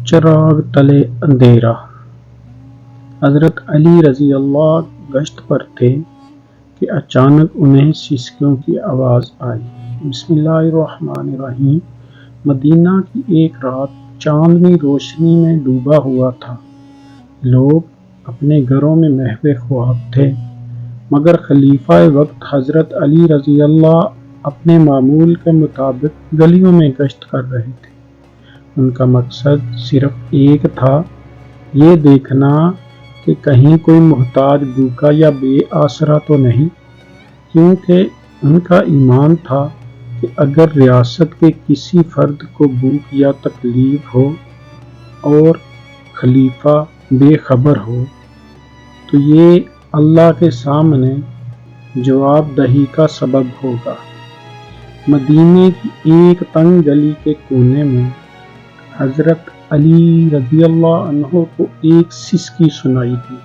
چراغ تلے اندھیرا۔ حضرت علی رضی اللہ گشت پر تھے کہ اچانک انہیں سسکیوں کی آواز آئی۔ بسم اللہ الرحمن الرحیم۔ مدینہ کی ایک رات چاندنی روشنی میں ڈوبا ہوا تھا۔ لوگ اپنے گھروں میں محو خواب تھے، مگر خلیفہ وقت حضرت علی رضی اللہ اپنے معمول کے مطابق گلیوں میں گشت کر رہے تھے۔ ان کا مقصد صرف ایک تھا، یہ دیکھنا کہ کہیں کوئی محتاج بھوکا یا بے آسرا تو نہیں، کیونکہ ان کا ایمان تھا کہ اگر ریاست کے کسی فرد کو بھوک یا تکلیف ہو اور خلیفہ بے خبر ہو تو یہ اللہ کے سامنے جواب دہی کا سبب ہوگا۔ مدینے کی ایک تنگ گلی کے کونے میں حضرت علی رضی اللہ عنہ کو ایک سسکی سنائی دی۔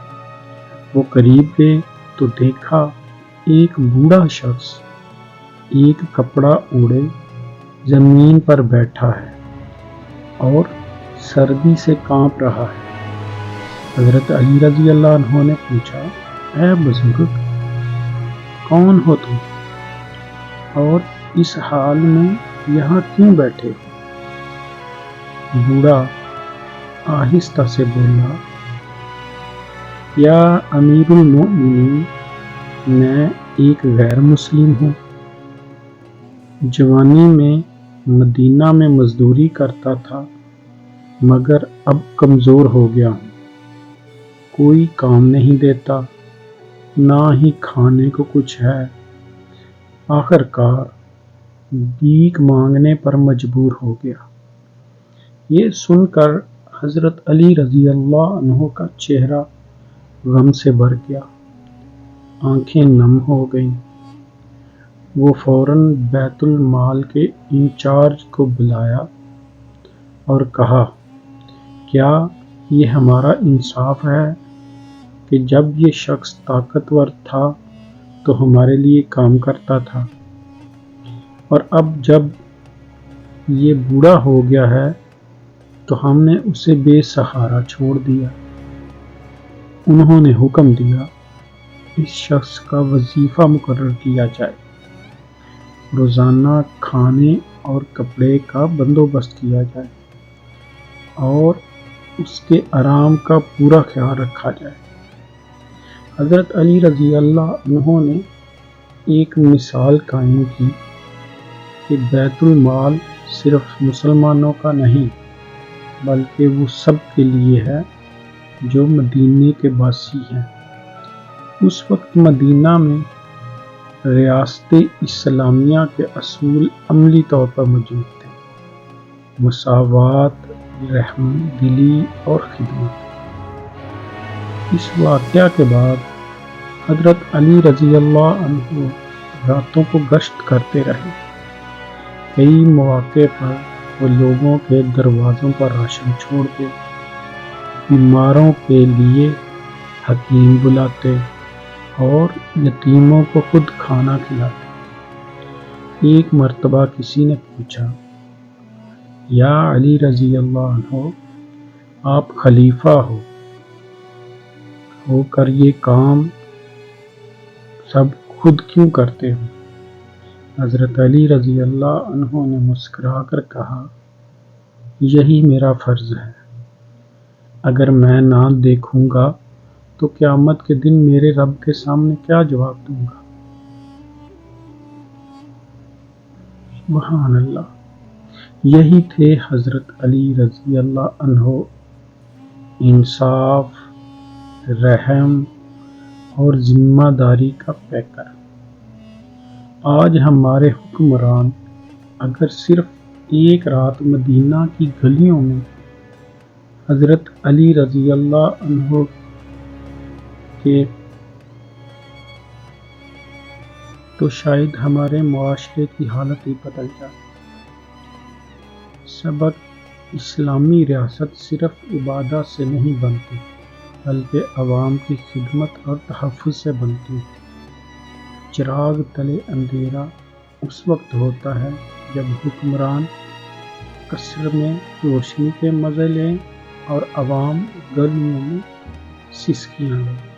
وہ قریب گئے تو دیکھا ایک بوڑھا شخص ایک کپڑا اوڑھے زمین پر بیٹھا ہے اور سردی سے کانپ رہا ہے۔ حضرت علی رضی اللہ عنہ نے پوچھا، اے بزرگ، کون ہو تم اور اس حال میں یہاں کیوں بیٹھے ہو؟ بوڑھا آہستہ سے بولا، یا امیر المؤمنین، میں ایک غیر مسلم ہوں۔ جوانی میں مدینہ میں مزدوری کرتا تھا، مگر اب کمزور ہو گیا ہوں۔ کوئی کام نہیں دیتا، نہ ہی کھانے کو کچھ ہے۔ آخر کار بھیک مانگنے پر مجبور ہو گیا۔ یہ سن کر حضرت علی رضی اللہ عنہ کا چہرہ غم سے بھر گیا، آنکھیں نم ہو گئیں۔ وہ فوراً بیت المال کے انچارج کو بلایا اور کہا، کیا یہ ہمارا انصاف ہے کہ جب یہ شخص طاقتور تھا تو ہمارے لیے کام کرتا تھا، اور اب جب یہ بوڑھا ہو گیا ہے تو ہم نے اسے بے سہارا چھوڑ دیا؟ انہوں نے حکم دیا، اس شخص کا وظیفہ مقرر کیا جائے، روزانہ کھانے اور کپڑے کا بندوبست کیا جائے اور اس کے آرام کا پورا خیال رکھا جائے۔ حضرت علی رضی اللہ عنہ نے ایک مثال قائم کی کہ بیت المال صرف مسلمانوں کا نہیں، بلکہ وہ سب کے لیے ہے جو مدینے کے باسی ہیں۔ اس وقت مدینہ میں ریاست اسلامیہ کے اصول عملی طور پر موجود تھے: مساوات، رحم دلی اور خدمت۔ اس واقعہ کے بعد حضرت علی رضی اللہ عنہ راتوں کو گشت کرتے رہے۔ کئی مواقع پر وہ لوگوں کے دروازوں پر راشن چھوڑتے، بیماروں کے لیے حکیم بلاتے اور یتیموں کو خود کھانا کھلاتے۔ ایک مرتبہ کسی نے پوچھا، یا علی رضی اللہ عنہ، آپ خلیفہ ہو کر یہ کام سب خود کیوں کرتے ہو؟ حضرت علی رضی اللہ عنہ نے مسکرا کر کہا، یہی میرا فرض ہے۔ اگر میں نہ دیکھوں گا تو قیامت کے دن میرے رب کے سامنے کیا جواب دوں گا؟ سبحان اللہ۔ یہی تھے حضرت علی رضی اللہ عنہ، انصاف، رحم اور ذمہ داری کا پیکر۔ آج ہمارے حکمران اگر صرف ایک رات مدینہ کی گلیوں میں حضرت علی رضی اللہ عنہ کے تو شاید ہمارے معاشرے کی حالت ہی بدل جائے۔ سبق: اسلامی ریاست صرف عبادات سے نہیں بنتی، بلکہ عوام کی خدمت اور تحفظ سے بنتی ہے۔ چراغ تلے اندھیرا اس وقت ہوتا ہے جب حکمران قصر میں روشنی کے مزے لیں اور عوام گلیوں میں سسکیاں لیں۔